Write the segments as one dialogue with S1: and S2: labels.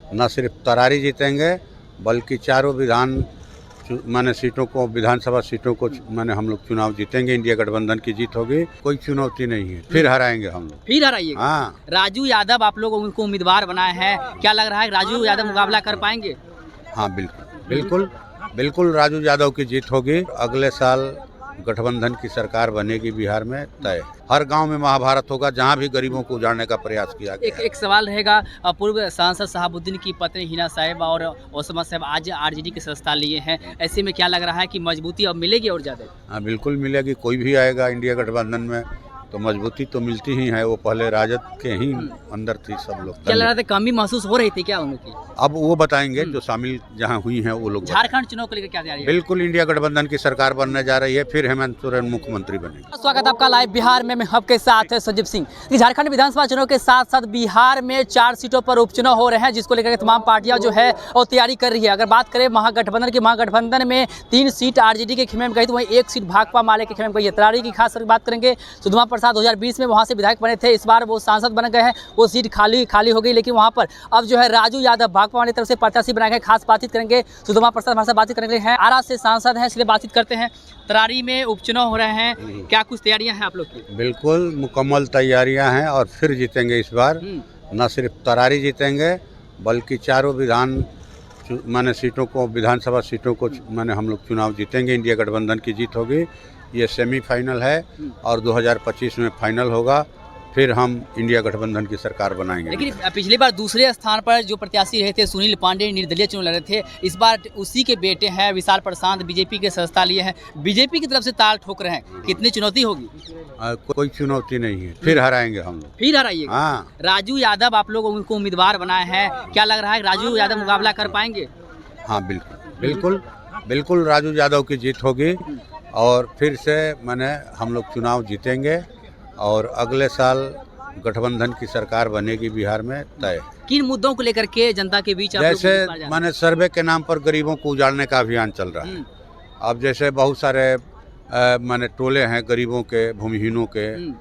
S1: न सिर्फ तरारी जीतेंगे बल्कि चारों माने सीटों को, विधानसभा सीटों को माने हम लोग चुनाव जीतेंगे। इंडिया गठबंधन की जीत होगी, कोई चुनौती नहीं है। फिर हराएंगे हम लोग,
S2: फिर हराइएगा।
S1: हाँ।
S2: राजू यादव आप लोग उनको उम्मीदवार बनाए हैं, क्या लग रहा है राजू यादव मुकाबला कर पाएंगे?
S1: हाँ बिल्कुल राजू यादव की जीत होगी। अगले साल गठबंधन की सरकार बनेगी बिहार में तय। हर गांव में महाभारत होगा, जहां भी गरीबों को उजाड़ने का प्रयास किया गया।
S2: एक सवाल रहेगा, पूर्व सांसद शहाबुद्दीन की पत्नी हिना साहिब और ओसामा साहब आज आरजेडी की सदस्यता लिए हैं, ऐसे में क्या लग रहा है कि मजबूती अब मिलेगी और ज़्यादा?
S1: हाँ बिल्कुल मिलेगी। कोई भी आएगा इंडिया गठबंधन में तो मजबूती तो मिलती ही है। वो पहले राजद के ही अंदर थी सब लोग।
S2: क्या लग रहा था, कमी महसूस हो रही थी क्या उनकी?
S1: अब वो बताएंगे जो शामिल जहां हुई हैं वो लोग।
S2: झारखंड चुनाव को लेकर क्या तैयारी है?
S1: बिल्कुल इंडिया गठबंधन की सरकार बनने जा रही है, फिर हेमंत सोरेन मुख्यमंत्री बनेंगे।
S2: स्वागत आपका लाइव बिहार में। मैं आपके साथ है संजीव सिंह। झारखंड विधानसभा चुनाव के साथ साथ बिहार में 4 सीटों पर उपचुनाव हो रहे हैं, जिसको लेकर तमाम पार्टियां जो है और तैयारी कर रही है। अगर बात करें महागठबंधन में 3 सीट आरजेडी के खेमे में गई, तो वहीं 1 सीट भाकपा माले के खेमे में गई है। तरारी की खास बात करेंगे, सुधमा प्रसाद 2020 में वहाँ से विधायक बने थे, इस बार वो सांसद बन गए हैं, वो सीट खाली हो गई। लेकिन वहाँ पर अब जो है राजू यादव भाकपा वाली तरफ से प्रत्याशी बनाए गए। खास बातचीत करेंगे, सुधमा प्रसाद हमारे साथ बातचीत करेंगे, हैं आरा से सांसद हैं, इसलिए बातचीत करते हैं। तरारी में उपचुनाव हो रहे हैं, क्या कुछ तैयारियां हैं आप लोग की?
S1: बिल्कुल मुकम्मल तैयारियां हैं और फिर जीतेंगे इस बार। न सिर्फ तरारी जीतेंगे बल्कि चारों माने सीटों को, विधानसभा सीटों को माने हम लोग चुनाव जीतेंगे। इंडिया गठबंधन की जीत होगी। ये सेमीफाइनल है और 2025 में फाइनल होगा। फिर हम इंडिया गठबंधन की सरकार बनाएंगे।
S2: लेकिन पिछली बार दूसरे स्थान पर जो प्रत्याशी रहे थे सुनील पांडे, निर्दलीय चुनाव लड़ रहे थे, इस बार उसी के बेटे हैं विशाल प्रशांत, बीजेपी के सदस्यता लिए हैं, बीजेपी की तरफ से ताल ठोक रहे हैं। कितनी चुनौती होगी?
S1: कोई चुनौती नहीं है। फिर हराएंगे हम लोग,
S2: फिर हराइएगा।
S1: हाँ।
S2: राजू यादव आप लोग उनको उम्मीदवार बनाए हैं, क्या लग रहा है राजू यादव मुकाबला कर पाएंगे?
S1: हाँ बिल्कुल राजू यादव की जीत होगी और फिर से माने हम लोग चुनाव जीतेंगे और अगले साल गठबंधन की सरकार बनेगी बिहार में तय।
S2: किन मुद्दों को लेकर के जनता के बीच आप लोग
S1: जैसे माने सर्वे के नाम पर गरीबों को उजाड़ने का अभियान चल रहा है। अब जैसे बहुत सारे माने टोले हैं गरीबों के, भूमिहीनों के,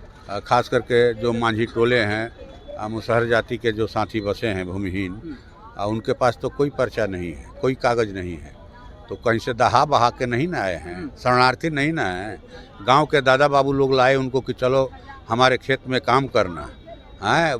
S1: खास करके जो मांझी टोले हैं, मुसहर जाति के जो साथी बसे हैं भूमिहीन, उनके पास तो कोई पर्चा नहीं है, कोई कागज नहीं है, तो कहीं से दहा बहा के नहीं ना आए हैं, शरणार्थी नहीं ना है। गांव के दादा बाबू लोग लाए उनको कि चलो हमारे खेत में काम करना है,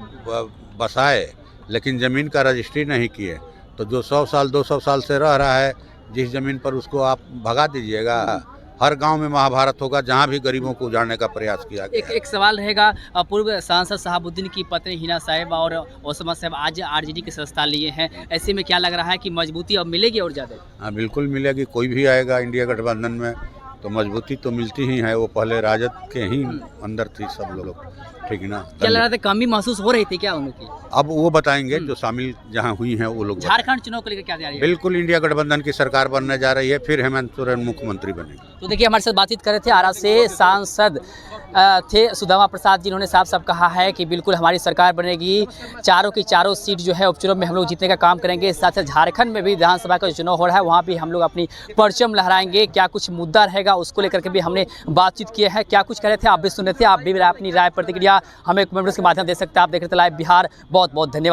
S1: बसाए, लेकिन ज़मीन का रजिस्ट्री नहीं किए। तो जो 100 साल 200 साल से रह रहा है जिस ज़मीन पर, उसको आप भगा दीजिएगा। हर गांव में महाभारत होगा, जहां भी गरीबों को उजाड़ने का प्रयास किया गया।
S2: एक सवाल रहेगा, पूर्व सांसद शहाबुद्दीन की पत्नी हिना साहिब और ओसामा साहब आज आरजेडी की सदस्यता लिए हैं, ऐसे में क्या लग रहा है कि मजबूती अब मिलेगी और ज़्यादा?
S1: हाँ बिल्कुल मिलेगी। कोई भी आएगा इंडिया गठबंधन में तो मजबूती तो मिलती ही है। वो पहले राजद के ही अंदर थी सब लोग, ठीक ना।
S2: क्या लग रहा था, कमी महसूस हो रही थी क्या उनकी?
S1: अब वो बताएंगे जो शामिल जहां हुई हैं वो लोग।
S2: झारखंड चुनाव को लेकर क्या तैयारी है?
S1: बिल्कुल इंडिया गठबंधन की सरकार बनने जा रही है, फिर हेमंत सोरेन मुख्यमंत्री बनेंगे।
S2: तो देखिए, हमारे साथ बातचीत कर रहे थे आरा से सांसद थे सुधमा प्रसाद, जिन्होंने साफ कहा है कि बिल्कुल हमारी सरकार बनेगी, चारों की चारों सीट जो है उपचुनाव में हम लोग जीतने का काम करेंगे। साथ साथ झारखंड में भी विधानसभा का चुनाव हो रहा है, वहाँ भी हम लोग अपनी परचम लहराएंगे। क्या कुछ मुद्दा रहेगा उसको लेकर के भी हमने बातचीत की है। क्या कुछ कह रहे थे आप भी सुन रहे थे, आप भी अपनी राय प्रतिक्रिया हमें कमेंट्स के माध्यम दे सकते हैं। आप देख रहे थे लाइव बिहार। बहुत बहुत धन्यवाद।